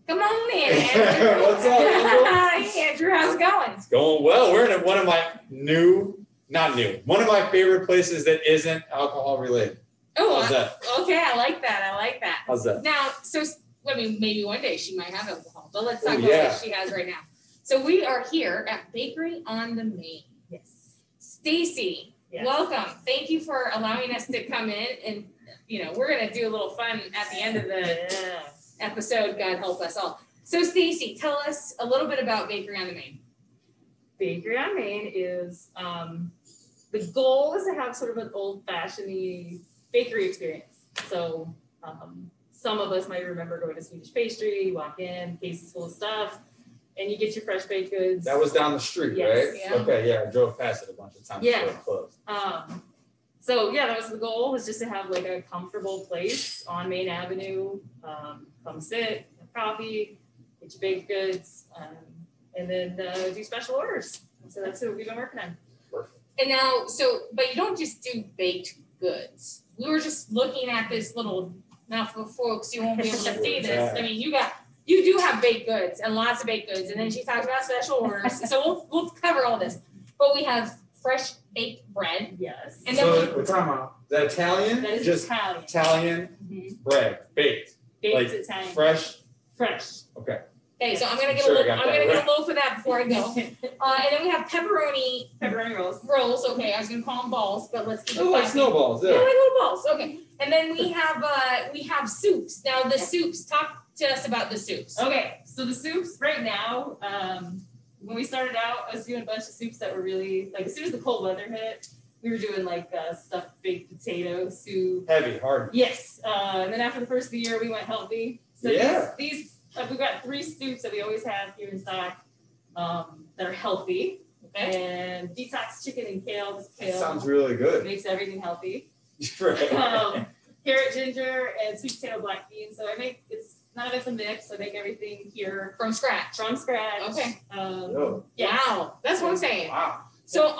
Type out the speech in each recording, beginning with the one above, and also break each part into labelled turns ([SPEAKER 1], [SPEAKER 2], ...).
[SPEAKER 1] Come on in, Andrew.
[SPEAKER 2] What's up, Andrew?
[SPEAKER 1] Hey, Andrew, how's it going?
[SPEAKER 2] It's going well. We're in one of my one of my favorite places that isn't alcohol related.
[SPEAKER 1] Oh,
[SPEAKER 2] how's that?
[SPEAKER 1] Okay, I like that.
[SPEAKER 2] How's that?
[SPEAKER 1] Now, so I mean, maybe one day she might have alcohol, but let's talk about what she has right now. So we are here at Bakery on the Main.
[SPEAKER 3] Yes.
[SPEAKER 1] Stacey,
[SPEAKER 3] Yes.
[SPEAKER 1] welcome. Thank you for allowing us to come in, and we're gonna do a little fun at the end of the episode. God help us all. So Stacey, tell us a little bit about Bakery on the Main.
[SPEAKER 3] Bakery on Main is the goal is to have sort of an old-fashioned bakery experience. So some of us might remember going to Swedish Pastry. You walk in, cases full of stuff, and you get your fresh baked goods.
[SPEAKER 2] That was down the street,
[SPEAKER 3] Yes.
[SPEAKER 2] right?
[SPEAKER 1] Yeah.
[SPEAKER 2] Okay, yeah, I drove past it a bunch of times before it closed.
[SPEAKER 3] So yeah, that was the goal, was just to have like a comfortable place on Main Avenue. Come sit, have coffee, get your baked goods, and then do special orders. So that's what we've been working on.
[SPEAKER 2] Perfect.
[SPEAKER 1] And now, but you don't just do baked goods. We were just looking at this little, now for folks, you won't be able to see this. I mean, you do have baked goods and lots of baked goods. And then she talked about special orders. So we'll cover all this. But we have fresh baked bread.
[SPEAKER 3] Yes.
[SPEAKER 1] And
[SPEAKER 2] So
[SPEAKER 1] then
[SPEAKER 2] what's that Italian?
[SPEAKER 3] That is
[SPEAKER 2] Just
[SPEAKER 3] Italian.
[SPEAKER 2] Italian bread, baked.
[SPEAKER 3] Baked
[SPEAKER 2] Like
[SPEAKER 3] Italian.
[SPEAKER 2] fresh.
[SPEAKER 3] Fresh.
[SPEAKER 2] Okay.
[SPEAKER 1] okay, so I'm gonna get
[SPEAKER 2] Sure, I
[SPEAKER 1] a
[SPEAKER 2] got
[SPEAKER 1] I'm
[SPEAKER 2] that
[SPEAKER 1] gonna get
[SPEAKER 2] right.
[SPEAKER 1] a loaf of that before I go. And then we have pepperoni
[SPEAKER 3] rolls.
[SPEAKER 1] Okay, I was gonna call them balls, but let's keep it
[SPEAKER 2] Oh, like
[SPEAKER 1] classy.
[SPEAKER 2] snowballs,
[SPEAKER 1] Yeah,
[SPEAKER 2] yeah.
[SPEAKER 1] like little balls. Okay. And then we have soups. Now the soups, talk to us about the soups.
[SPEAKER 3] Okay, so the soups right now, when we started out, I was doing a bunch of soups that were really, like, as soon as the cold weather hit, we were doing like stuffed baked potato soup.
[SPEAKER 2] Heavy, hard.
[SPEAKER 3] Yes, and then after the first of the year, we went healthy. So
[SPEAKER 2] Yeah.
[SPEAKER 3] these we've got 3 soups that we always have here in stock that are healthy.
[SPEAKER 1] Okay.
[SPEAKER 3] And detox chicken and kale. This
[SPEAKER 2] That
[SPEAKER 3] kale
[SPEAKER 2] sounds really good.
[SPEAKER 3] makes everything healthy.
[SPEAKER 2] Right.
[SPEAKER 3] Carrot, ginger, and sweet potato black beans. So none of it's a mix. I make everything here
[SPEAKER 1] From scratch.
[SPEAKER 3] from scratch.
[SPEAKER 1] Okay.
[SPEAKER 2] Yo.
[SPEAKER 1] Wow. That's what I'm saying.
[SPEAKER 2] Wow.
[SPEAKER 1] So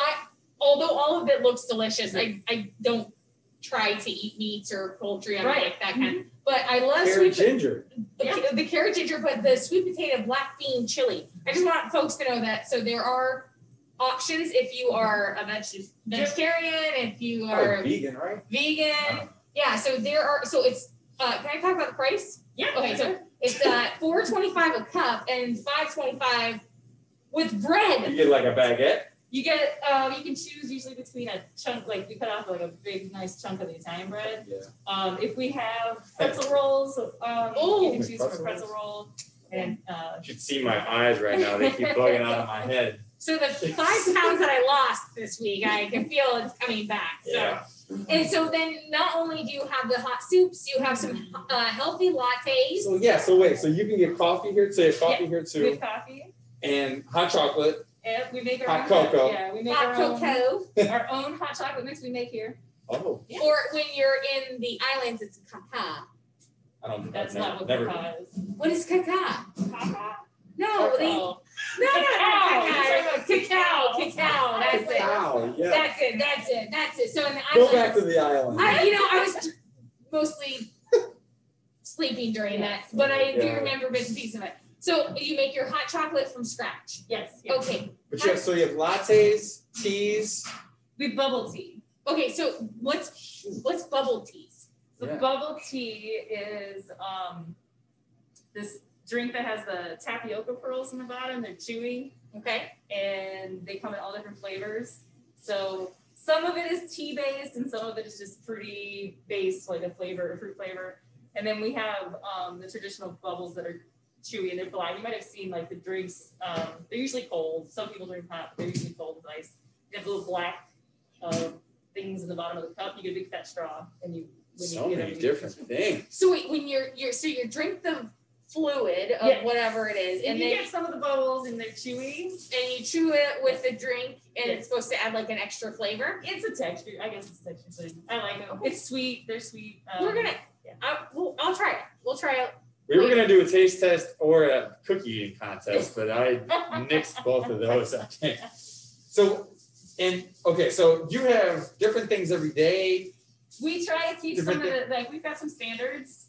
[SPEAKER 1] although all of it looks delicious, I don't try to eat meats or poultry. I don't like that kind. But I love
[SPEAKER 2] Carrot ginger.
[SPEAKER 1] the carrot ginger, but the sweet potato black bean chili. I just want folks to know that. So there are options if you are a vegetarian, if you are
[SPEAKER 2] Vegan, right?
[SPEAKER 1] vegan. Yeah, so there are, so it's, can I talk about the price?
[SPEAKER 3] Yeah.
[SPEAKER 1] Okay, so it's $4.25 a cup and $5.25 with bread.
[SPEAKER 2] You get like a baguette.
[SPEAKER 3] You get you can choose usually between a chunk, like we cut off like a big nice chunk of the Italian bread.
[SPEAKER 2] Yeah.
[SPEAKER 3] If we have pretzel rolls, you can choose from a pretzel roll. And
[SPEAKER 2] You should see my eyes right now. They keep bugging out of my head.
[SPEAKER 1] So the 5 pounds that I lost this week, I can feel it's coming back. So.
[SPEAKER 2] Yeah.
[SPEAKER 1] And so then not only do you have the hot soups, you have some healthy lattes.
[SPEAKER 2] So wait, so you can get coffee here, so you have coffee here too,
[SPEAKER 3] with coffee.
[SPEAKER 2] And hot chocolate.
[SPEAKER 3] And we make our
[SPEAKER 2] Hot
[SPEAKER 3] own
[SPEAKER 2] cocoa.
[SPEAKER 3] Yeah, we make
[SPEAKER 1] Hot cocoa.
[SPEAKER 3] our own hot chocolate mix we make here.
[SPEAKER 2] Oh,
[SPEAKER 3] Yeah.
[SPEAKER 1] Or when you're in the islands, it's caca.
[SPEAKER 2] I don't.
[SPEAKER 3] That's
[SPEAKER 2] never,
[SPEAKER 3] not what
[SPEAKER 2] never.
[SPEAKER 3] cocoa is.
[SPEAKER 1] What is caca? No,
[SPEAKER 3] Cacao.
[SPEAKER 1] no,
[SPEAKER 3] Cacao.
[SPEAKER 1] cacao. That's it.
[SPEAKER 2] Wow, yeah.
[SPEAKER 1] That's it. So in the
[SPEAKER 2] Go
[SPEAKER 1] islands,
[SPEAKER 2] back to the island.
[SPEAKER 1] I was mostly sleeping during that, but I do
[SPEAKER 2] Yeah.
[SPEAKER 1] remember bits and pieces of it. So you make your hot chocolate from scratch.
[SPEAKER 3] Yes.
[SPEAKER 1] Okay.
[SPEAKER 2] But you have lattes, teas.
[SPEAKER 3] We bubble tea.
[SPEAKER 1] Okay. So what's bubble teas?
[SPEAKER 3] So
[SPEAKER 2] Yeah.
[SPEAKER 3] bubble tea is this drink that has the tapioca pearls in the bottom. They're chewy.
[SPEAKER 1] Okay.
[SPEAKER 3] And they come in all different flavors. So some of it is tea based and some of it is just fruity based, like a fruit flavor. And then we have the traditional bubbles that are chewy and they're black. You might have seen like the drinks. They're usually cold. Some people drink hot, but they're usually cold with ice. They have little black things in the bottom of the cup. You get a big fat straw, and
[SPEAKER 2] So many different things.
[SPEAKER 1] So wait, when you drink the fluid of whatever it is,
[SPEAKER 3] and you get some of the bubbles and they're chewy,
[SPEAKER 1] and you chew it with the drink, and it's supposed to add like an extra flavor.
[SPEAKER 3] It's a texture. I guess it's a texture thing. I like them.
[SPEAKER 1] Okay.
[SPEAKER 3] It's sweet. They're sweet.
[SPEAKER 1] We're gonna. I'll try it. We'll try it.
[SPEAKER 2] We were gonna do a taste test or a cookie eating contest, but I nixed both of those. I think. So you have different things every day.
[SPEAKER 3] We try to keep
[SPEAKER 2] Different
[SPEAKER 3] some of the, like, we've got some standards.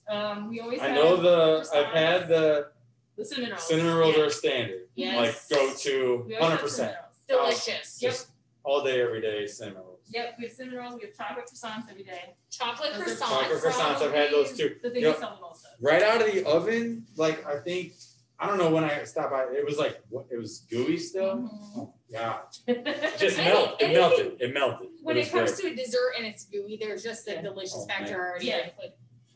[SPEAKER 3] We always
[SPEAKER 2] I
[SPEAKER 3] have.
[SPEAKER 2] know I've had the
[SPEAKER 3] The cinnamon rolls.
[SPEAKER 2] Cinnamon rolls are standard.
[SPEAKER 1] Yes.
[SPEAKER 2] Like go to
[SPEAKER 3] We always have
[SPEAKER 2] 100%.
[SPEAKER 3] cinnamon rolls.
[SPEAKER 1] Delicious.
[SPEAKER 2] Just all day, every day, cinnamon rolls.
[SPEAKER 3] Yep, we have cinnamon rolls. We have chocolate croissants every day.
[SPEAKER 1] Chocolate
[SPEAKER 3] Those are
[SPEAKER 1] croissants.
[SPEAKER 2] Chocolate croissants, I've had those too.
[SPEAKER 3] The thing
[SPEAKER 2] Yep.
[SPEAKER 3] we sell the most of.
[SPEAKER 2] Right out of the oven, like I think, I don't know when I stopped by, it was like, what, it was gooey still?
[SPEAKER 3] Mhm.
[SPEAKER 2] Oh, yeah. It just
[SPEAKER 1] Any-
[SPEAKER 2] melted. It
[SPEAKER 1] anything-
[SPEAKER 2] melted. It melted.
[SPEAKER 1] When
[SPEAKER 2] was
[SPEAKER 1] it comes
[SPEAKER 2] great.
[SPEAKER 1] to a dessert and it's gooey, there's just a
[SPEAKER 3] Yeah.
[SPEAKER 1] delicious
[SPEAKER 2] Oh,
[SPEAKER 1] factor
[SPEAKER 2] man.
[SPEAKER 1] already.
[SPEAKER 3] Yeah.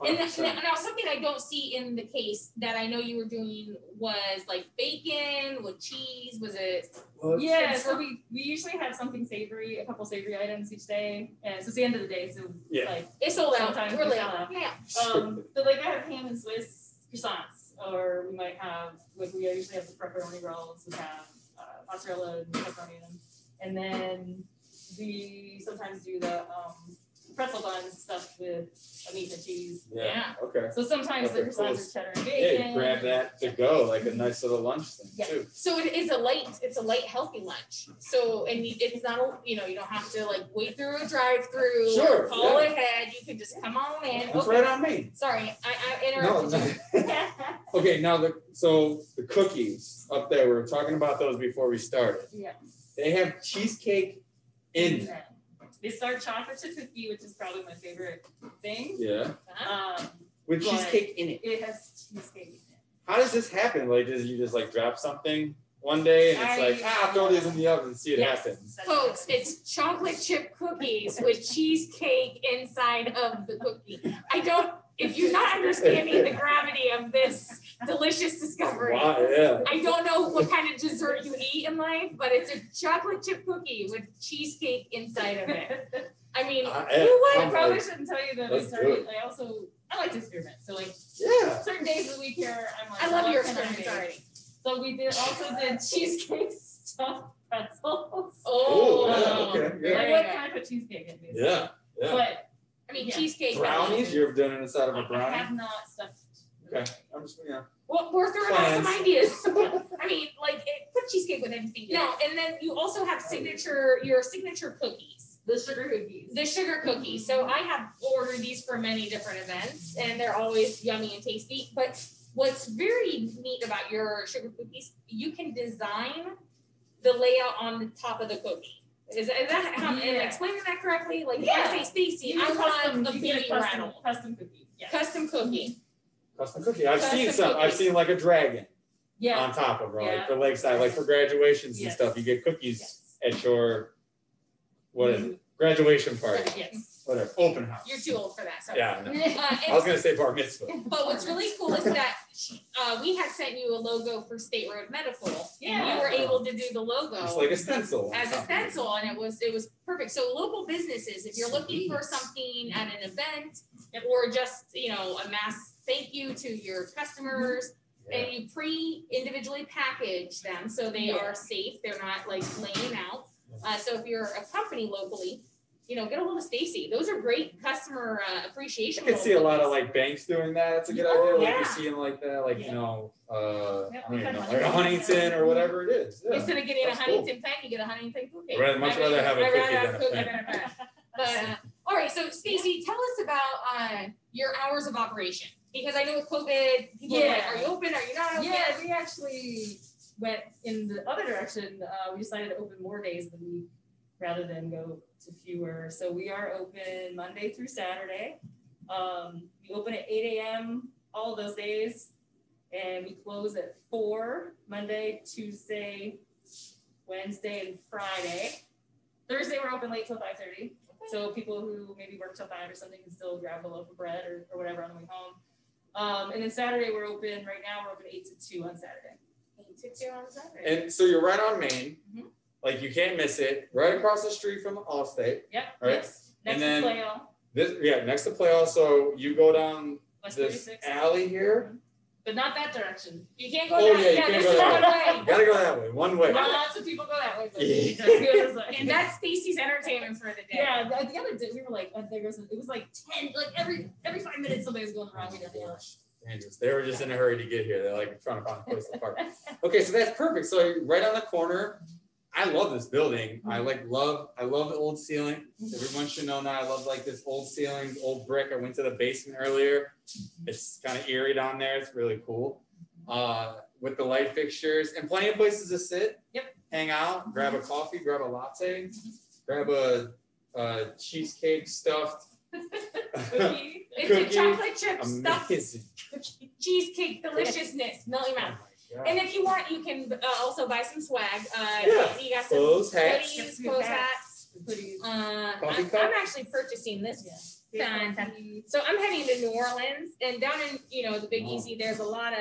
[SPEAKER 1] And
[SPEAKER 2] 100%.
[SPEAKER 1] now something I don't see in the case that I know you were doing was like bacon with cheese. Was it?
[SPEAKER 2] Well,
[SPEAKER 3] Yeah, so we usually have something savory, a couple savory items each day, and so it's the end of the day. So
[SPEAKER 2] Yeah.
[SPEAKER 3] like,
[SPEAKER 1] It sold out.
[SPEAKER 3] Sometimes
[SPEAKER 1] We're
[SPEAKER 3] we
[SPEAKER 1] late.
[SPEAKER 3] sell out.
[SPEAKER 1] Yeah.
[SPEAKER 3] but like I have ham and Swiss croissants, or we might have like we usually have the pepperoni rolls. We have mozzarella and pepperoni in them, and then we sometimes do the pretzel buns stuffed with meat and cheese.
[SPEAKER 2] Yeah. Okay.
[SPEAKER 3] So sometimes the
[SPEAKER 2] That's cool.
[SPEAKER 3] croissants are cheddar and
[SPEAKER 2] Yeah,
[SPEAKER 3] bacon.
[SPEAKER 2] you grab that to go, like a nice little lunch thing
[SPEAKER 3] Yeah.
[SPEAKER 2] too.
[SPEAKER 1] So it is it's a light, healthy lunch. So, and it's not, you don't have to like wait through a drive-through.
[SPEAKER 2] Sure,
[SPEAKER 1] Or call
[SPEAKER 2] yeah.
[SPEAKER 1] ahead. You can just come on in.
[SPEAKER 2] That's
[SPEAKER 1] Okay.
[SPEAKER 2] right on me.
[SPEAKER 1] Sorry, I
[SPEAKER 2] No,
[SPEAKER 1] interrupted
[SPEAKER 2] no.
[SPEAKER 1] you.
[SPEAKER 2] Okay, now the cookies up there, we were talking about those before we started.
[SPEAKER 3] Yeah.
[SPEAKER 2] They have cheesecake in them.
[SPEAKER 3] They start chocolate chip cookie, which is probably my favorite thing.
[SPEAKER 2] Yeah. With
[SPEAKER 3] But-
[SPEAKER 2] cheesecake in it.
[SPEAKER 3] It has cheesecake in it.
[SPEAKER 2] How does this happen? Like, does you just like drop something one day and it's like, I'll throw these in the oven and see it
[SPEAKER 3] Yes,
[SPEAKER 2] happen.
[SPEAKER 3] that's
[SPEAKER 1] Folks,
[SPEAKER 3] what it
[SPEAKER 1] it's chocolate chip cookies with cheesecake inside of the cookie. If you're not understanding the gravity of this delicious discovery,
[SPEAKER 2] Wow, yeah.
[SPEAKER 1] I don't know what kind of dessert you eat in life, but it's a chocolate chip cookie with cheesecake inside of it. I mean, who
[SPEAKER 3] I
[SPEAKER 2] I'm
[SPEAKER 1] would?
[SPEAKER 3] probably
[SPEAKER 2] like,
[SPEAKER 3] shouldn't tell you that I
[SPEAKER 2] let's do
[SPEAKER 3] started. I like to experiment. So like
[SPEAKER 2] Yeah.
[SPEAKER 3] certain days of the week here, I'm like,
[SPEAKER 1] I love
[SPEAKER 3] what
[SPEAKER 1] your
[SPEAKER 3] can I
[SPEAKER 1] experiments
[SPEAKER 3] make?
[SPEAKER 1] already.
[SPEAKER 3] So we also did cheesecake stuffed pretzels.
[SPEAKER 1] Oh,
[SPEAKER 2] yeah, okay, yeah.
[SPEAKER 3] Like, what can I put cheesecake in? Basically?
[SPEAKER 2] Yeah. Yeah.
[SPEAKER 3] But
[SPEAKER 1] I mean,
[SPEAKER 3] Yeah.
[SPEAKER 1] cheesecake.
[SPEAKER 2] Brownies? You ever done it inside of a
[SPEAKER 3] I
[SPEAKER 2] brownie?
[SPEAKER 3] have not stuffed.
[SPEAKER 2] Okay. I'm just,
[SPEAKER 1] Well, we're throwing out some
[SPEAKER 2] Plans.
[SPEAKER 1] ideas. I mean, put cheesecake with anything. No, and then you also have your signature cookies.
[SPEAKER 3] The sugar cookies.
[SPEAKER 1] The sugar cookies. So I have ordered these for many different events, and they're always yummy and tasty. But what's very neat about your sugar cookies, you can design the layout on the top of the cookie. Is that how am I
[SPEAKER 3] Yeah.
[SPEAKER 1] explaining that correctly? Like
[SPEAKER 3] Yeah.
[SPEAKER 1] if I say, Stacey,
[SPEAKER 3] You
[SPEAKER 1] I
[SPEAKER 3] can
[SPEAKER 1] want a
[SPEAKER 3] you
[SPEAKER 1] baby
[SPEAKER 3] get a
[SPEAKER 1] rattle.
[SPEAKER 3] custom cookie. Yeah.
[SPEAKER 1] Custom cookie.
[SPEAKER 2] custom cookie. I've
[SPEAKER 1] Custom
[SPEAKER 2] seen some. I've
[SPEAKER 1] cookies.
[SPEAKER 2] seen like a dragon
[SPEAKER 3] Yeah.
[SPEAKER 2] on top of her, like
[SPEAKER 3] Yeah.
[SPEAKER 2] for lakeside, like for graduations and
[SPEAKER 3] Yes.
[SPEAKER 2] stuff. You get cookies
[SPEAKER 3] Yes.
[SPEAKER 2] at your what is it? Graduation party,
[SPEAKER 3] Yes.
[SPEAKER 2] whatever, open house.
[SPEAKER 1] You're too old for that. Sorry.
[SPEAKER 2] Yeah, I know.
[SPEAKER 1] And
[SPEAKER 2] I was gonna say bar mitzvah.
[SPEAKER 1] But what's really cool is that we had sent you a logo for State Road Medical. And you were able to do the logo
[SPEAKER 2] Just like a stencil.
[SPEAKER 1] as a stencil, and it was perfect. So local businesses, if you're looking for something at an event or just a mass thank you to your customers,
[SPEAKER 2] Yeah.
[SPEAKER 1] and you individually package them so they are safe. They're not like laying out. So if you're a company locally, get a hold of Stacey. Those are great customer appreciation.
[SPEAKER 2] I can see a lot of
[SPEAKER 1] logos.
[SPEAKER 2] like banks doing that. That's a good
[SPEAKER 1] Oh,
[SPEAKER 2] idea. Like
[SPEAKER 1] yeah.
[SPEAKER 2] you're seeing like that, like
[SPEAKER 3] Yeah.
[SPEAKER 2] I don't even know,
[SPEAKER 3] Huntington.
[SPEAKER 2] like a Huntington or whatever it is. Yeah.
[SPEAKER 1] Instead of getting
[SPEAKER 2] That's
[SPEAKER 1] a Huntington pen, you get a Huntington cookie.
[SPEAKER 2] I'd much rather have a
[SPEAKER 1] I'd
[SPEAKER 2] cookie
[SPEAKER 1] rather
[SPEAKER 2] than a
[SPEAKER 1] cookie
[SPEAKER 2] pen.
[SPEAKER 1] than a pen. But all right, so Stacey, tell us about your hours of operation, because I know with COVID, people are like,
[SPEAKER 3] Yeah.
[SPEAKER 1] "Are you open? Are you not open?"
[SPEAKER 3] Yeah, we actually went in the other direction. We decided to open more days of the week rather than go to fewer. So we are open Monday through Saturday. We open at 8 a.m. all those days, and we close at 4 Monday, Tuesday, Wednesday, and Friday. Thursday we're open late till 5:30. So people who maybe work till 5 or something can still grab a loaf of bread or whatever on the way home. And then Saturday we're open. Right now we're open 8 to 2 on Saturday.
[SPEAKER 1] 8 to 2 on Saturday.
[SPEAKER 2] And so you're right on Main.
[SPEAKER 1] Mhm.
[SPEAKER 2] Like you can't miss it. Right across the street from Allstate.
[SPEAKER 3] Yep.
[SPEAKER 2] Right.
[SPEAKER 3] Yes. Next
[SPEAKER 2] And
[SPEAKER 3] to
[SPEAKER 2] then-
[SPEAKER 3] Playo,
[SPEAKER 2] Next to Play Also, you go down
[SPEAKER 3] West
[SPEAKER 2] this
[SPEAKER 3] 36.
[SPEAKER 2] alley here.
[SPEAKER 3] But not that direction.
[SPEAKER 1] You can't go
[SPEAKER 2] Oh,
[SPEAKER 1] that.
[SPEAKER 2] yeah, you can't
[SPEAKER 1] this
[SPEAKER 2] go
[SPEAKER 1] is
[SPEAKER 2] that
[SPEAKER 1] one
[SPEAKER 2] You gotta go that way. One way.
[SPEAKER 3] Lots of people go that way. But
[SPEAKER 2] Yeah.
[SPEAKER 3] just go this way.
[SPEAKER 1] And that's Stacey's entertainment for the day.
[SPEAKER 3] Yeah, the other day we were like, it was like 10, like every 5 minutes somebody was going around. We didn't know.
[SPEAKER 2] Dangerous. They were just in a hurry to get here. They're like trying to find a place to park. Okay, so that's perfect. So right on the corner. I love this building. I love the old ceiling. Everyone should know now. I love like this old ceiling, old brick. I went to the basement earlier. It's kind of eerie down there. It's really cool. with the light fixtures and plenty of places to sit.
[SPEAKER 3] Yep.
[SPEAKER 2] Hang out, grab a coffee, grab a latte, grab a cheesecake stuffed
[SPEAKER 3] Cookie.
[SPEAKER 1] It's a chocolate chip stuffed
[SPEAKER 2] amazing.
[SPEAKER 1] cheesecake deliciousness. Melt your mouth.
[SPEAKER 2] Oh
[SPEAKER 1] And if you want, you can also buy some swag.
[SPEAKER 2] Yeah.
[SPEAKER 1] You got some
[SPEAKER 2] Clothes, hats.
[SPEAKER 1] hoodies, clothes, hats.
[SPEAKER 3] Hoodies.
[SPEAKER 2] Coffee
[SPEAKER 1] I'm
[SPEAKER 2] cup?
[SPEAKER 1] actually purchasing this one.
[SPEAKER 3] Yeah.
[SPEAKER 1] So I'm heading to New Orleans, and down in the Big
[SPEAKER 2] Oh.
[SPEAKER 1] Easy, there's a lot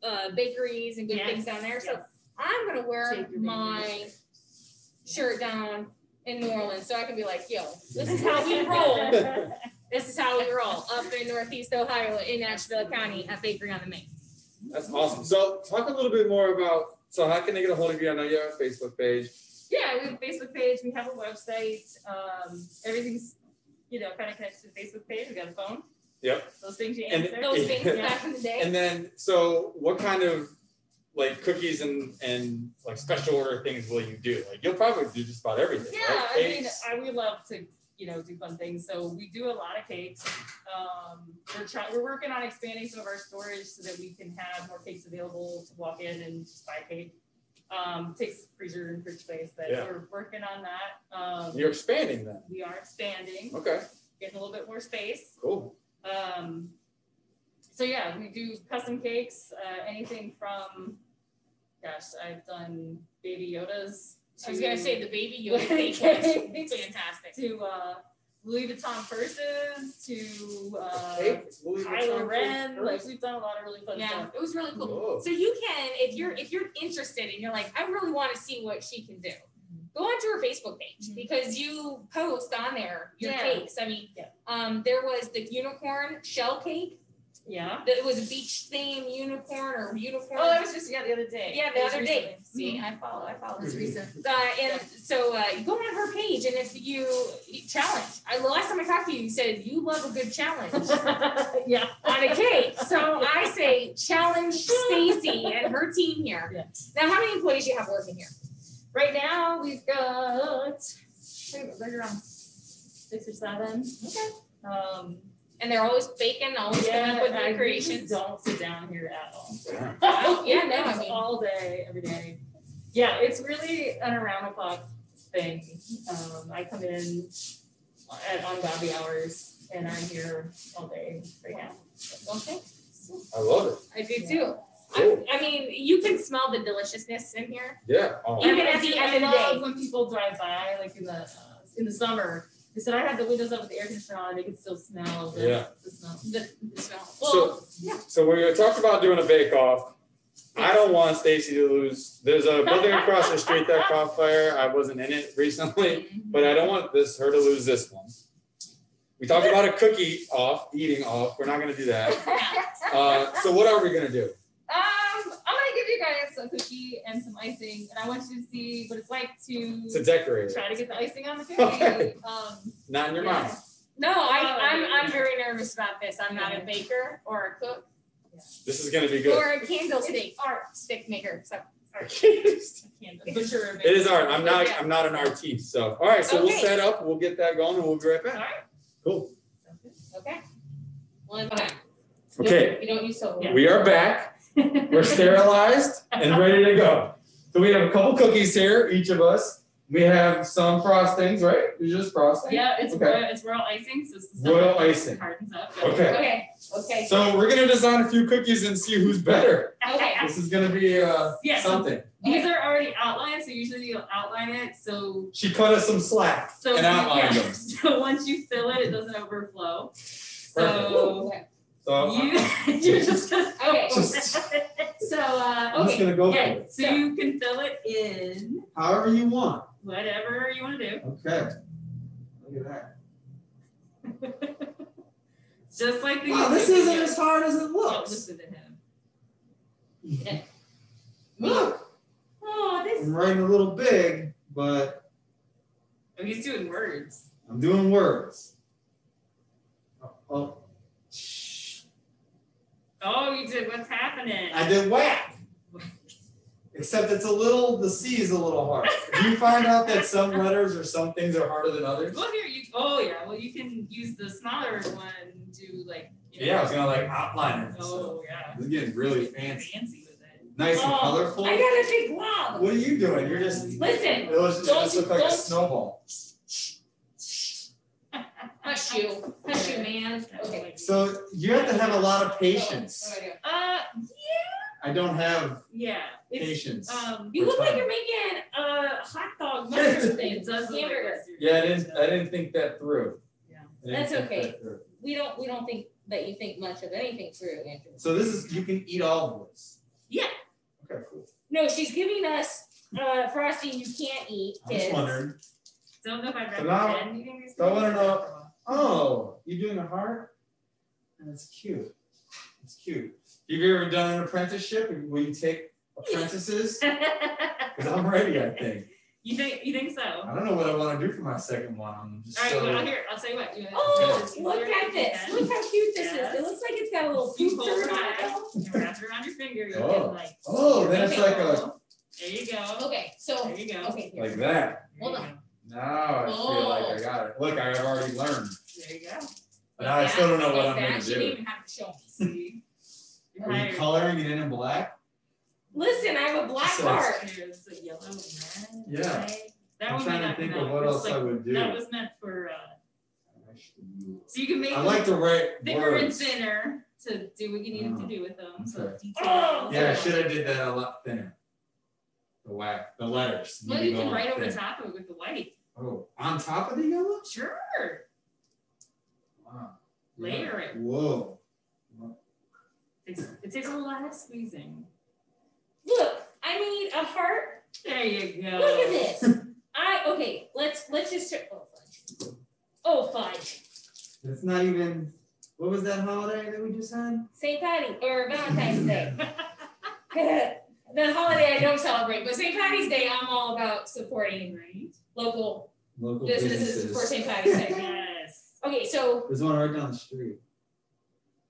[SPEAKER 1] of bakeries and good things down there. So
[SPEAKER 3] Yes.
[SPEAKER 1] I'm gonna wear
[SPEAKER 3] Take your
[SPEAKER 1] my
[SPEAKER 3] bakeries.
[SPEAKER 1] shirt down in New Orleans, so I can be like, yo, this is how we roll. This is how we roll up in Northeast Ohio in Asheville County at Bakery on the Main.
[SPEAKER 2] That's awesome. So talk a little bit more about, so how can they get a hold of you? I know you have a Facebook page.
[SPEAKER 3] Yeah, we have a Facebook page, we have a website, everything's, kind of connected to the Facebook page, we got a phone.
[SPEAKER 2] Yep.
[SPEAKER 3] Those things you
[SPEAKER 2] And-
[SPEAKER 3] answer.
[SPEAKER 1] Those things
[SPEAKER 2] Yeah.
[SPEAKER 1] back in the day.
[SPEAKER 2] And then, so what kind of like cookies and like special order things will you do? Like you'll probably do just about everything,
[SPEAKER 3] Yeah,
[SPEAKER 2] right?
[SPEAKER 3] I mean,
[SPEAKER 2] Cakes.
[SPEAKER 3] we love to, do fun things. So we do a lot of cakes. We're working on expanding some of our storage so that we can have more cakes available to walk in and just buy cake. Takes freezer and fridge space, but
[SPEAKER 2] Yeah.
[SPEAKER 3] we're working on that.
[SPEAKER 2] You're expanding then.
[SPEAKER 3] We are expanding,
[SPEAKER 2] Okay,
[SPEAKER 3] getting a little bit more space.
[SPEAKER 2] cool.
[SPEAKER 3] So yeah, we do custom cakes, anything from, I've done baby Yodas.
[SPEAKER 1] I was gonna say the baby Yoda
[SPEAKER 3] Cakes.
[SPEAKER 1] cake was fantastic.
[SPEAKER 3] To Louis Vuitton purses, to
[SPEAKER 2] Cake, Louis
[SPEAKER 3] Kylo
[SPEAKER 2] Vuitton
[SPEAKER 3] Ren.
[SPEAKER 2] purse?
[SPEAKER 3] Like we've done a lot of really fun
[SPEAKER 1] Yeah,
[SPEAKER 3] stuff.
[SPEAKER 1] it was really cool.
[SPEAKER 2] Whoa.
[SPEAKER 1] So you can, if you're interested and you're like, I really want to see what she can do, go onto her Facebook page
[SPEAKER 3] Mhm.
[SPEAKER 1] because you post on there your
[SPEAKER 3] Yeah.
[SPEAKER 1] cakes. I mean,
[SPEAKER 3] Yeah.
[SPEAKER 1] there was the unicorn shell cake.
[SPEAKER 3] Yeah.
[SPEAKER 1] It was a beach theme unicorn or unicorn.
[SPEAKER 3] Oh, that was just the other day.
[SPEAKER 1] Yeah, the
[SPEAKER 3] It was
[SPEAKER 1] other day.
[SPEAKER 3] recently.
[SPEAKER 1] See, I follow this recent.
[SPEAKER 2] Mhm.
[SPEAKER 1] And so you go on her page, and if you challenge, the last time I talked to you, you said you love a good challenge
[SPEAKER 3] Yeah.
[SPEAKER 1] on a cake. So I say challenge Stacey and her team here.
[SPEAKER 3] Yeah.
[SPEAKER 1] Now, how many employees do you have working here?
[SPEAKER 3] Right now we've got right around 6 or 7.
[SPEAKER 1] Okay. And they're always baking, always coming up with
[SPEAKER 3] I
[SPEAKER 1] new creations.
[SPEAKER 3] don't sit down here at all.
[SPEAKER 1] Oh, yeah, no, I
[SPEAKER 3] It's
[SPEAKER 1] mean-
[SPEAKER 3] all day, every day. Yeah, it's really an around the clock thing. I come in at ungodly hours and I'm here all day right now.
[SPEAKER 1] Okay.
[SPEAKER 2] I love it.
[SPEAKER 1] I do too.
[SPEAKER 2] Cool.
[SPEAKER 1] I mean, you can smell the deliciousness in here.
[SPEAKER 2] Yeah. Oh.
[SPEAKER 1] Even at the end of the
[SPEAKER 3] I love
[SPEAKER 1] day.
[SPEAKER 3] when people drive by, like in the summer. They said I had the windows up with the air conditioner on, and they could still smell the,
[SPEAKER 2] Yeah.
[SPEAKER 3] the smell.
[SPEAKER 1] The smell. Well,
[SPEAKER 2] So we talked about doing a bake-off. I don't want Stacey to lose. There's a building across the street that caught fire. I wasn't in it recently, but I don't want her to lose this one. We talked about a cookie eating off. We're not gonna do that. So what are we gonna do?
[SPEAKER 3] I'm gonna give you guys a cookie and some icing, and I want you to see what it's like
[SPEAKER 2] To decorate it.
[SPEAKER 3] try to get the icing on the cookie.
[SPEAKER 2] Okay. Not in your
[SPEAKER 3] Yeah.
[SPEAKER 2] mouth.
[SPEAKER 1] no, I'm very nervous about this. I'm not a baker or a cook
[SPEAKER 2] This is gonna be good.
[SPEAKER 1] or a candlestick
[SPEAKER 3] It's art.
[SPEAKER 1] stick maker. So
[SPEAKER 2] It
[SPEAKER 3] Butcher.
[SPEAKER 2] is art. I'm not an artiste. So all right. So we'll
[SPEAKER 1] Okay.
[SPEAKER 2] set up. We'll get that going, and we'll be right
[SPEAKER 3] All
[SPEAKER 2] back.
[SPEAKER 3] right.
[SPEAKER 2] Cool.
[SPEAKER 1] okay. One back.
[SPEAKER 2] Okay.
[SPEAKER 1] You don't use soap.
[SPEAKER 3] Yeah.
[SPEAKER 2] We are back. We're sterilized and ready to go. So we have a couple cookies here, each of us. We have some frostings, right? It's just frosting.
[SPEAKER 3] Yeah, it's
[SPEAKER 2] Okay.
[SPEAKER 3] royal icing, so it's the stuff
[SPEAKER 2] Royal
[SPEAKER 3] that
[SPEAKER 2] icing.
[SPEAKER 3] hardens up.
[SPEAKER 2] Okay.
[SPEAKER 1] Okay. Okay.
[SPEAKER 2] So we're gonna design a few cookies and see who's better.
[SPEAKER 1] Okay.
[SPEAKER 2] This is gonna be
[SPEAKER 3] Yeah, so
[SPEAKER 2] something.
[SPEAKER 3] these are already outlined, so usually you'll outline it, so
[SPEAKER 2] She cut us some slack
[SPEAKER 3] so
[SPEAKER 2] and outlined
[SPEAKER 3] yeah.
[SPEAKER 2] them.
[SPEAKER 3] So once you fill it, it doesn't overflow. So
[SPEAKER 1] Okay.
[SPEAKER 2] So
[SPEAKER 3] you're just gonna
[SPEAKER 1] Okay.
[SPEAKER 2] Just-
[SPEAKER 1] So
[SPEAKER 2] I'm just
[SPEAKER 1] okay.
[SPEAKER 2] gonna go for
[SPEAKER 3] yeah,
[SPEAKER 2] it.
[SPEAKER 3] so you can fill it in
[SPEAKER 2] However you want.
[SPEAKER 3] whatever you want to do.
[SPEAKER 2] Okay. Look at
[SPEAKER 3] Just like the
[SPEAKER 2] that. Wow, this
[SPEAKER 3] YouTube
[SPEAKER 2] isn't
[SPEAKER 3] videos.
[SPEAKER 2] as hard as it
[SPEAKER 3] Oh,
[SPEAKER 2] looks.
[SPEAKER 3] listen to him.
[SPEAKER 2] Look,
[SPEAKER 1] Oh, this.
[SPEAKER 2] I'm writing a little big, but
[SPEAKER 3] Oh, he's doing words.
[SPEAKER 2] I'm doing words. Oh. Shh.
[SPEAKER 3] Oh, you did. What's happening?
[SPEAKER 2] I did whack. Except the C is a little hard. Do you find out that some letters or some things are harder than others?
[SPEAKER 3] Well, here you. Oh, yeah. Well, you can use the smaller one to like.
[SPEAKER 2] Yeah, I was gonna like outline it.
[SPEAKER 3] Oh, yeah.
[SPEAKER 2] This is getting really fancy.
[SPEAKER 3] Fancy with
[SPEAKER 2] nice and colorful.
[SPEAKER 1] I got a big glob.
[SPEAKER 2] What are you doing? You're just.
[SPEAKER 1] Listen.
[SPEAKER 2] It just look like a snowball.
[SPEAKER 1] Hush you, man. Okay.
[SPEAKER 2] So you have to have a lot of patience.
[SPEAKER 3] Yeah.
[SPEAKER 2] I don't have
[SPEAKER 3] Yeah.
[SPEAKER 2] patience.
[SPEAKER 1] You look like you're making a hot dog mustard thing.
[SPEAKER 3] It does look like
[SPEAKER 1] Hamburger.
[SPEAKER 3] mustard.
[SPEAKER 2] Yeah, I didn't think that through.
[SPEAKER 3] Yeah.
[SPEAKER 1] That's okay. We don't think that you think much of anything through, Andrew.
[SPEAKER 2] So this is, you can eat all of this.
[SPEAKER 1] Yeah.
[SPEAKER 2] Okay, cool.
[SPEAKER 1] No, she's giving us frosting you can't eat,
[SPEAKER 2] I'm just
[SPEAKER 1] kids.
[SPEAKER 2] wondering.
[SPEAKER 3] Don't know if I'd
[SPEAKER 2] So now-
[SPEAKER 3] recommend eating these.
[SPEAKER 2] so I wanna
[SPEAKER 3] things.
[SPEAKER 2] know- Oh, you doing a heart? That's cute. It's cute. Have you ever done an apprenticeship? Will you take apprentices? Because I'm ready, I think.
[SPEAKER 3] You think so?
[SPEAKER 2] I don't know what I want to do for my second one. I'm just
[SPEAKER 3] All right,
[SPEAKER 2] so.
[SPEAKER 3] well, here, I'll tell you what.
[SPEAKER 1] Oh, look at this. Look how cute this is.
[SPEAKER 3] Yes.
[SPEAKER 1] It looks like it's got a little
[SPEAKER 3] You
[SPEAKER 1] poop
[SPEAKER 3] hold
[SPEAKER 1] turd
[SPEAKER 3] it
[SPEAKER 1] on
[SPEAKER 3] back,
[SPEAKER 1] it.
[SPEAKER 3] you wrap it around your finger, you
[SPEAKER 2] Oh.
[SPEAKER 3] can like.
[SPEAKER 2] Oh, then it's like a
[SPEAKER 3] There you go.
[SPEAKER 1] Okay, so,
[SPEAKER 3] There you go.
[SPEAKER 1] okay, here.
[SPEAKER 2] like that.
[SPEAKER 3] There you
[SPEAKER 1] Hold on.
[SPEAKER 3] go.
[SPEAKER 2] Now I feel like I got it. Look, I've already learned.
[SPEAKER 3] There you go.
[SPEAKER 2] But now I still don't know what
[SPEAKER 1] Like
[SPEAKER 2] I'm
[SPEAKER 1] that.
[SPEAKER 2] gonna
[SPEAKER 1] She didn't
[SPEAKER 2] do.
[SPEAKER 1] even have to show me.
[SPEAKER 3] See? You're
[SPEAKER 2] Are you
[SPEAKER 3] hired.
[SPEAKER 2] coloring it in black?
[SPEAKER 1] Listen, I have a black
[SPEAKER 2] So-
[SPEAKER 1] heart.
[SPEAKER 3] There's a yellow and red.
[SPEAKER 2] Yeah.
[SPEAKER 3] right? That
[SPEAKER 2] I'm
[SPEAKER 3] one may
[SPEAKER 2] trying to
[SPEAKER 3] not
[SPEAKER 2] think
[SPEAKER 3] come
[SPEAKER 2] of
[SPEAKER 3] out.
[SPEAKER 2] what
[SPEAKER 3] It's
[SPEAKER 2] else I would do.
[SPEAKER 3] That was meant for, so you can make
[SPEAKER 2] I
[SPEAKER 3] them
[SPEAKER 2] like to write
[SPEAKER 3] thicker and
[SPEAKER 2] words.
[SPEAKER 3] thinner to do what you need to do with them. So
[SPEAKER 2] Okay.
[SPEAKER 3] details.
[SPEAKER 1] Oh.
[SPEAKER 2] Yeah, I should have did that a lot thinner. The letters.
[SPEAKER 3] Well,
[SPEAKER 2] need to
[SPEAKER 3] you
[SPEAKER 2] go
[SPEAKER 3] can
[SPEAKER 2] on
[SPEAKER 3] write over the
[SPEAKER 2] thin.
[SPEAKER 3] top of it with the white.
[SPEAKER 2] Oh, on top of the yellow?
[SPEAKER 3] Sure.
[SPEAKER 2] Wow.
[SPEAKER 3] Layer it.
[SPEAKER 2] Whoa.
[SPEAKER 3] It takes a lot of squeezing.
[SPEAKER 1] Look, I made a heart.
[SPEAKER 3] There you go.
[SPEAKER 1] Look at this. Okay, let's just oh fudge.
[SPEAKER 2] It's not even. What was that holiday that we just had?
[SPEAKER 1] St. Patty or Valentine's Day. The holiday I don't celebrate, but St. Patty's Day I'm all about supporting local
[SPEAKER 2] Local
[SPEAKER 1] businesses for St. Patty's Day.
[SPEAKER 3] Yes.
[SPEAKER 1] Okay, so
[SPEAKER 2] There's one right down the street.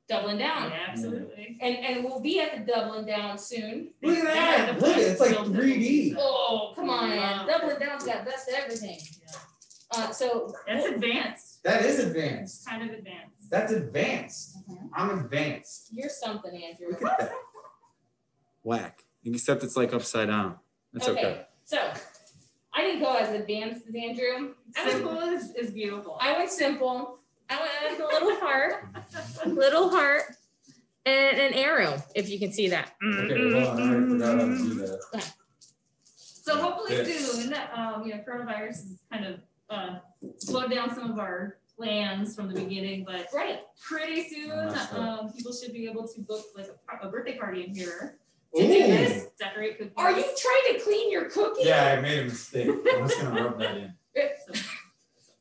[SPEAKER 1] doubling
[SPEAKER 3] Yeah,
[SPEAKER 1] down.
[SPEAKER 3] absolutely.
[SPEAKER 1] And we'll be at the doubling down soon.
[SPEAKER 2] Look at
[SPEAKER 3] Yeah,
[SPEAKER 2] that!
[SPEAKER 3] the
[SPEAKER 2] Look, it's like
[SPEAKER 3] still
[SPEAKER 2] 3D.
[SPEAKER 1] Oh, come on.
[SPEAKER 3] Wow.
[SPEAKER 1] Doubling down's got best of everything. So
[SPEAKER 3] That's advanced.
[SPEAKER 2] That is
[SPEAKER 3] It's
[SPEAKER 2] advanced.
[SPEAKER 3] kind of advanced.
[SPEAKER 2] That's advanced.
[SPEAKER 1] Mhm.
[SPEAKER 2] I'm advanced.
[SPEAKER 1] You're something, Andrew.
[SPEAKER 2] Look at that. Whack. Except it's like upside down. That's okay.
[SPEAKER 1] So I didn't go as advanced as Andrew.
[SPEAKER 3] Simple is beautiful.
[SPEAKER 1] I went simple. I went with a little heart, and an arrow, if you can see that.
[SPEAKER 2] Okay, well, I already forgot how to do that.
[SPEAKER 3] So hopefully
[SPEAKER 2] This.
[SPEAKER 3] soon, coronavirus has kind of slowed down some of our plans from the beginning, but
[SPEAKER 1] Right.
[SPEAKER 3] pretty soon,
[SPEAKER 2] Awesome.
[SPEAKER 3] people should be able to book like a birthday party in here.
[SPEAKER 1] To do this?
[SPEAKER 3] Decorate cookies.
[SPEAKER 1] Are you trying to clean your cookie?
[SPEAKER 2] Yeah, I made a mistake. I'm just gonna rub that in.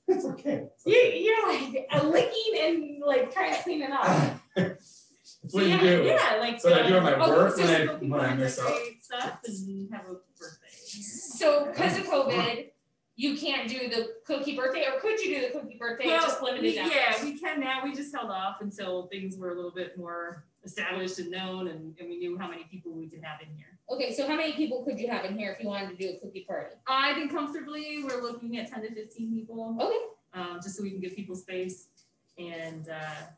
[SPEAKER 2] It's okay.
[SPEAKER 1] You're like licking and like trying to clean it off.
[SPEAKER 2] That's
[SPEAKER 3] So
[SPEAKER 2] what you
[SPEAKER 3] yeah,
[SPEAKER 2] do.
[SPEAKER 3] Yeah, like
[SPEAKER 2] That's what I do at my
[SPEAKER 3] oh,
[SPEAKER 2] work
[SPEAKER 3] just
[SPEAKER 2] when I-
[SPEAKER 3] go people
[SPEAKER 2] when I
[SPEAKER 3] on
[SPEAKER 2] mess
[SPEAKER 3] their
[SPEAKER 2] up.
[SPEAKER 3] great stuff and have a birthday.
[SPEAKER 1] So because of COVID, you can't do the cookie birthday, or could you do the cookie birthday
[SPEAKER 3] Well,
[SPEAKER 1] just limited hours?
[SPEAKER 3] yeah, we can now. We just held off until things were a little bit more established and known, and we knew how many people we could have in here.
[SPEAKER 1] Okay, so how many people could you have in here if you wanted to do a cookie party?
[SPEAKER 3] I think comfortably we're looking at 10 to 15 people,
[SPEAKER 1] Okay.
[SPEAKER 3] just so we can give people space, and a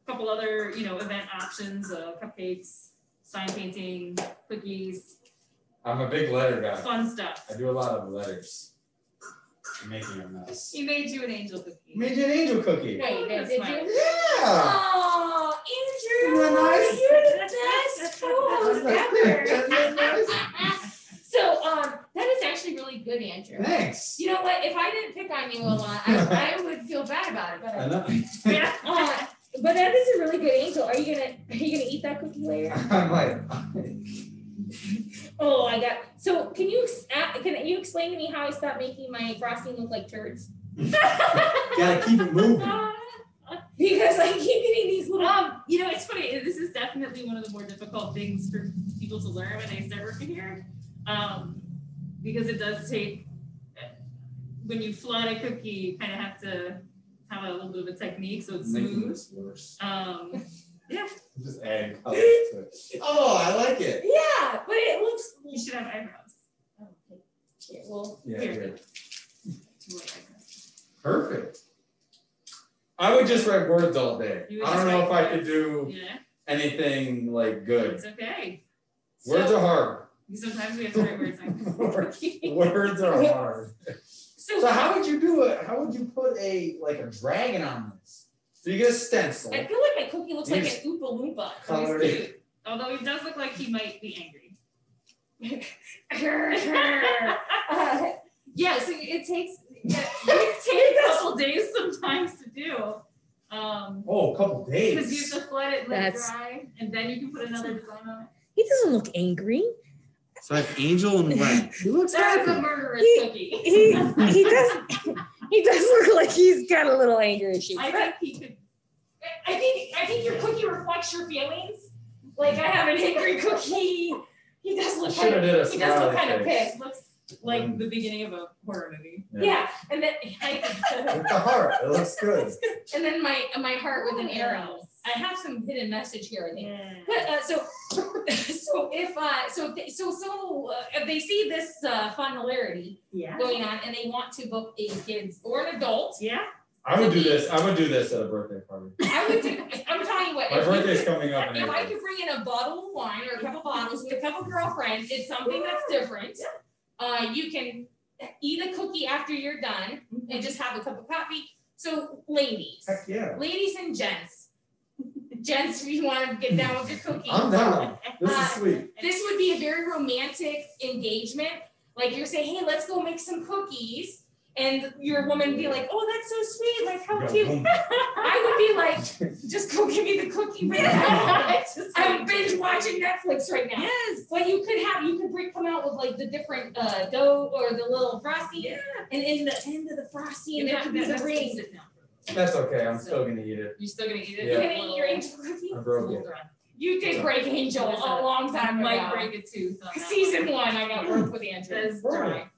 [SPEAKER 3] couple other, event options, cupcakes, sign painting, cookies,
[SPEAKER 2] I'm a big letter guy.
[SPEAKER 3] fun stuff.
[SPEAKER 2] I do a lot of letters. I'm making a mess.
[SPEAKER 3] He made you an angel cookie.
[SPEAKER 2] Made you an angel cookie.
[SPEAKER 1] No, you
[SPEAKER 3] That's
[SPEAKER 1] did
[SPEAKER 3] smart.
[SPEAKER 1] you?
[SPEAKER 2] Yeah.
[SPEAKER 1] Oh, Andrew,
[SPEAKER 2] Isn't that nice?
[SPEAKER 1] you're the best co-host
[SPEAKER 2] Isn't that
[SPEAKER 1] ever. So, that is actually really good, Andrew.
[SPEAKER 2] Thanks.
[SPEAKER 1] You know what? If I didn't pick on you a lot, I would feel bad about it. But
[SPEAKER 2] I know.
[SPEAKER 3] Yeah.
[SPEAKER 1] but that is a really good angel. Are you gonna eat that cookie later?
[SPEAKER 2] I might.
[SPEAKER 1] Oh, I got. So can you explain to me how I stopped making my frosting look like turds?
[SPEAKER 2] Gotta keep it moving.
[SPEAKER 1] Because I keep getting these little.
[SPEAKER 3] It's funny. This is definitely one of the more difficult things for people to learn when they start working here, because it does take. When you flood a cookie, you kind of have to have a little bit of a technique so it's
[SPEAKER 2] Making
[SPEAKER 3] smooth.
[SPEAKER 2] this worse.
[SPEAKER 3] Yeah.
[SPEAKER 2] Just adding color to it. Oh, I like it.
[SPEAKER 1] Yeah, but it looks.
[SPEAKER 3] You should have eyebrows.
[SPEAKER 1] Okay. Here, well,
[SPEAKER 2] Yeah,
[SPEAKER 3] Here.
[SPEAKER 2] good.
[SPEAKER 3] Two white eyebrows.
[SPEAKER 2] Perfect. I would just write words all day.
[SPEAKER 3] You would
[SPEAKER 2] I don't
[SPEAKER 3] just
[SPEAKER 2] know
[SPEAKER 3] write
[SPEAKER 2] if I could
[SPEAKER 3] words.
[SPEAKER 2] do
[SPEAKER 3] Yeah,
[SPEAKER 2] anything like good.
[SPEAKER 3] it's okay.
[SPEAKER 2] Words are hard.
[SPEAKER 3] Sometimes we have to write words on.
[SPEAKER 4] Words are hard.
[SPEAKER 1] So
[SPEAKER 4] So how would you do it? How would you put a dragon on this? So you get a stencil.
[SPEAKER 1] I feel like my cookie looks like an Oompa Loompa.
[SPEAKER 4] Color
[SPEAKER 3] He's
[SPEAKER 4] it.
[SPEAKER 3] cute. Although he does look like he might be angry. Yeah, so it takes a couple days sometimes to do.
[SPEAKER 4] Oh, a couple
[SPEAKER 3] Because you
[SPEAKER 4] days.
[SPEAKER 3] have to let it
[SPEAKER 5] That's-
[SPEAKER 3] dry, and then you can put another design on it.
[SPEAKER 5] He doesn't look angry.
[SPEAKER 2] So I have Angel and Wen.
[SPEAKER 4] He looks
[SPEAKER 3] That's a
[SPEAKER 4] happy.
[SPEAKER 3] murderous
[SPEAKER 5] He-
[SPEAKER 3] cookie.
[SPEAKER 5] He does look like he's got a little anger issue.
[SPEAKER 3] I think he could.
[SPEAKER 1] I think your cookie reflects your feelings. Like I have an angry cookie. He does look
[SPEAKER 4] Shoulda did a
[SPEAKER 1] he does look
[SPEAKER 4] smiley
[SPEAKER 1] kind of
[SPEAKER 4] face.
[SPEAKER 1] pissed.
[SPEAKER 3] Looks like the beginning of a horror movie.
[SPEAKER 1] Yeah, and then
[SPEAKER 4] With the heart, it looks good.
[SPEAKER 1] and then my heart with an arrow. I have some hidden message here, I think.
[SPEAKER 3] Yeah.
[SPEAKER 1] But if they see this fun hilarity
[SPEAKER 3] Yeah.
[SPEAKER 1] going on and they want to book a kids or an adult,
[SPEAKER 3] Yeah.
[SPEAKER 4] I would do this. I would do this at a birthday party.
[SPEAKER 1] I would do. I'm telling you what.
[SPEAKER 4] My
[SPEAKER 1] if you-
[SPEAKER 4] birthday's coming up in
[SPEAKER 1] If I
[SPEAKER 4] April.
[SPEAKER 1] could bring in a bottle of wine or a couple bottles with a couple girlfriends, it's something that's different. You can eat a cookie after you're done and just have a cup of coffee. So ladies,
[SPEAKER 4] Heck yeah.
[SPEAKER 1] ladies and gents, if you want to get down with your cookie,
[SPEAKER 4] I'm down. This is sweet.
[SPEAKER 1] this would be a very romantic engagement. Like you're saying, hey, let's go make some cookies. And your woman would be like, oh, that's so sweet. Like, how cute. I would be like, just go give me the cookie right now. I'm binge watching Netflix right now.
[SPEAKER 3] Yes.
[SPEAKER 1] But you could come out with like the different dough or the little frosty.
[SPEAKER 3] Yeah.
[SPEAKER 1] And in the end of the frosty, and there could be the ring.
[SPEAKER 4] That's okay. I'm still gonna eat it.
[SPEAKER 3] You're still gonna eat it?
[SPEAKER 4] Yeah.
[SPEAKER 1] You're gonna eat your angel cookie?
[SPEAKER 4] I broke it.
[SPEAKER 1] You did break Angel a long
[SPEAKER 3] I
[SPEAKER 1] time
[SPEAKER 3] might
[SPEAKER 1] ago.
[SPEAKER 3] break a tooth. On that
[SPEAKER 1] Season
[SPEAKER 3] one.
[SPEAKER 1] 1, I got work with Andrew.
[SPEAKER 3] That is dry.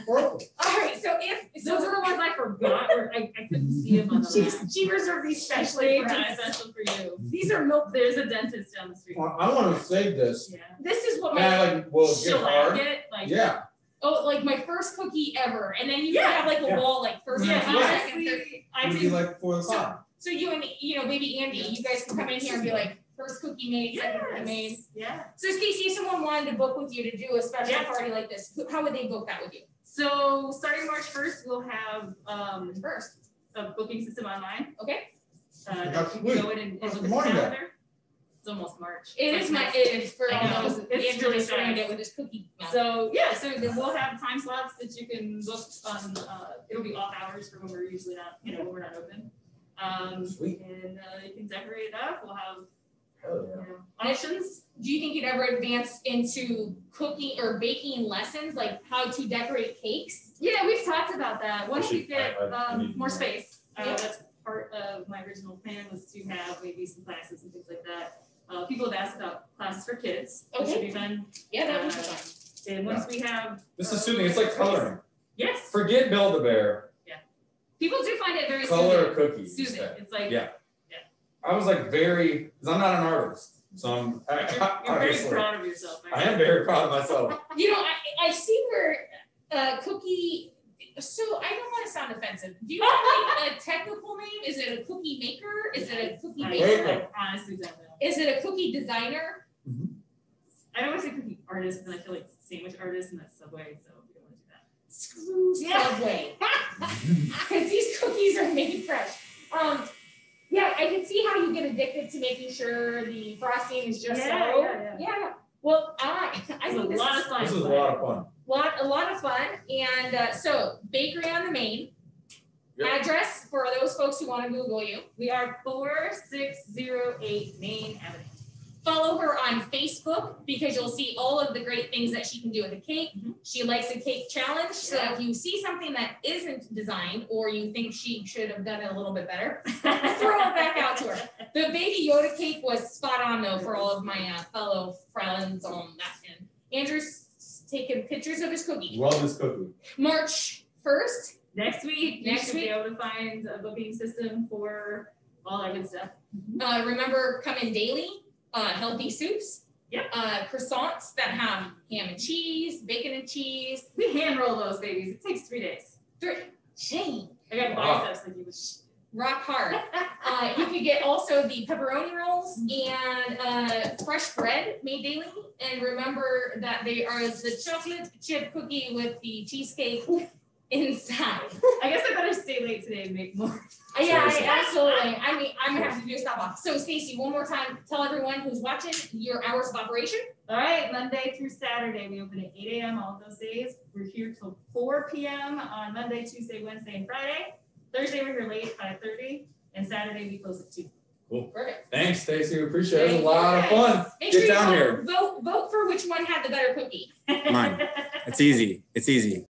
[SPEAKER 4] Broke it.
[SPEAKER 1] All right, so if
[SPEAKER 3] Those are the ones I forgot, or I couldn't see them on the map.
[SPEAKER 1] she reserved these specially for us.
[SPEAKER 3] Special for you.
[SPEAKER 1] These are milk.
[SPEAKER 3] There's a dentist down the street.
[SPEAKER 4] Well, I want to save this.
[SPEAKER 3] Yeah.
[SPEAKER 1] This is what
[SPEAKER 4] And I will get
[SPEAKER 3] Shellac
[SPEAKER 4] hard.
[SPEAKER 3] it, like.
[SPEAKER 4] Yeah.
[SPEAKER 1] like my first cookie ever, and then you
[SPEAKER 3] Yeah,
[SPEAKER 1] have like a
[SPEAKER 4] yeah.
[SPEAKER 1] wall like first,
[SPEAKER 3] Yeah,
[SPEAKER 1] second, third.
[SPEAKER 3] honestly, I
[SPEAKER 4] It would be
[SPEAKER 3] think
[SPEAKER 4] like 4 o'clock.
[SPEAKER 1] So you and baby Andy, you guys can come in here and be like first cookie made, second cookie made.
[SPEAKER 3] yes, yeah.
[SPEAKER 1] So Stacey, if someone wanted to book with you to do a special
[SPEAKER 3] Yeah.
[SPEAKER 1] party like this, how would they book that with you?
[SPEAKER 3] So starting March 1st, we'll have
[SPEAKER 1] First,
[SPEAKER 3] a booking system online.
[SPEAKER 1] okay?
[SPEAKER 4] That's
[SPEAKER 3] You
[SPEAKER 4] sweet.
[SPEAKER 3] can go in and
[SPEAKER 4] What's
[SPEAKER 3] look
[SPEAKER 4] the
[SPEAKER 3] at the
[SPEAKER 4] morning there?
[SPEAKER 3] calendar. It's almost March.
[SPEAKER 1] It is for
[SPEAKER 3] I
[SPEAKER 1] all
[SPEAKER 3] know.
[SPEAKER 1] those.
[SPEAKER 3] It's
[SPEAKER 1] Andrew
[SPEAKER 3] really
[SPEAKER 1] just ruined
[SPEAKER 3] fast.
[SPEAKER 1] it with his cookie mouth.
[SPEAKER 3] So yeah, so then we'll have time slots that you can book on. It'll be off hours for when we're usually not, when we're not open.
[SPEAKER 4] Sweet.
[SPEAKER 3] And you can decorate it up. We'll have
[SPEAKER 4] Hell yeah.
[SPEAKER 3] options.
[SPEAKER 1] Do you think you'd ever advance into cooking or baking lessons, like how to decorate cakes?
[SPEAKER 3] Yeah, we've talked about that. Once we
[SPEAKER 4] Actually,
[SPEAKER 3] get
[SPEAKER 4] I need
[SPEAKER 3] more
[SPEAKER 4] more.
[SPEAKER 3] space,
[SPEAKER 1] Yeah.
[SPEAKER 3] that's part of my original plan was to have maybe some classes and things like that. People have asked about classes for kids, which should be fun.
[SPEAKER 1] Yeah, that would be fun.
[SPEAKER 3] And once we have
[SPEAKER 4] This is soothing. It's like coloring.
[SPEAKER 3] yes,
[SPEAKER 4] Forget Build-A-Bear.
[SPEAKER 3] people do find it very
[SPEAKER 4] Color
[SPEAKER 3] soothing.
[SPEAKER 4] cookies.
[SPEAKER 3] Soothing.
[SPEAKER 4] instead.
[SPEAKER 3] It's like
[SPEAKER 4] Yeah. I was like because I'm not an artist. So I'm
[SPEAKER 3] you're very
[SPEAKER 4] obviously.
[SPEAKER 3] proud of yourself.
[SPEAKER 4] I am very proud of myself.
[SPEAKER 1] I see where cookie. So I don't want to sound offensive. Do you have like a technical name? Is it a cookie maker? Is it a cookie baker?
[SPEAKER 3] I honestly don't know.
[SPEAKER 1] Is it a cookie designer?
[SPEAKER 3] I don't want to say cookie artist, and I feel like sandwich artist, and that's Subway, so we don't want to do that.
[SPEAKER 1] Screw
[SPEAKER 3] Yeah.
[SPEAKER 1] Subway. Because these cookies are made fresh. Yeah, I can see how you get addicted to making sure the frosting is just so. Yeah. Well, I
[SPEAKER 3] It's
[SPEAKER 1] think
[SPEAKER 3] a
[SPEAKER 1] this
[SPEAKER 3] lot
[SPEAKER 1] is
[SPEAKER 3] of fun.
[SPEAKER 4] This is a lot of fun.
[SPEAKER 1] a lot of fun. And so bakery on the Main.
[SPEAKER 4] Yep.
[SPEAKER 1] Address for those folks who want to Google you.
[SPEAKER 3] We are 4608 Main Avenue.
[SPEAKER 1] Follow her on Facebook because you'll see all of the great things that she can do with a cake.
[SPEAKER 3] Mhm.
[SPEAKER 1] She likes a cake challenge. So
[SPEAKER 3] Yeah.
[SPEAKER 1] if you see something that isn't designed or you think she should have done it a little bit better, throw it back out to her. The baby Yoda cake was spot on though for all of my fellow friends on that end. Andrew's taking pictures of his cookie.
[SPEAKER 4] Love this cookie.
[SPEAKER 1] March 1st.
[SPEAKER 3] Next week, you
[SPEAKER 1] Next
[SPEAKER 3] should be able to find a booking system for all our good stuff.
[SPEAKER 1] Remember, come in daily. Healthy soups.
[SPEAKER 3] Yep.
[SPEAKER 1] Croissants that have ham and cheese, bacon and cheese.
[SPEAKER 3] We hand roll those babies. It takes 3 days.
[SPEAKER 1] Shame.
[SPEAKER 3] I got
[SPEAKER 4] Wow.
[SPEAKER 3] biceps like you would.
[SPEAKER 1] rock hard. You could get also the pepperoni rolls and fresh bread made daily. And remember that they are the chocolate chip cookie with the cheesecake inside.
[SPEAKER 3] I guess I better stay late today and make more.
[SPEAKER 1] Yeah, absolutely. I mean, I'm gonna have to do a stop off. So Stacey, one more time, tell everyone who's watching your hours of operation.
[SPEAKER 3] All right, Monday through Saturday, we open at 8 a.m. all of those days. We're here till 4 p.m. on Monday, Tuesday, Wednesday, and Friday. Thursday, we're here late, 5:30, and Saturday, we close at 2.
[SPEAKER 2] Cool.
[SPEAKER 1] Perfect.
[SPEAKER 2] Thanks, Stacey. We appreciate it. It was a lot of fun.
[SPEAKER 1] Make
[SPEAKER 2] Get
[SPEAKER 1] sure
[SPEAKER 2] down
[SPEAKER 1] you
[SPEAKER 2] here.
[SPEAKER 1] vote for which one had the better cookie.
[SPEAKER 6] Mine. It's easy. It's easy.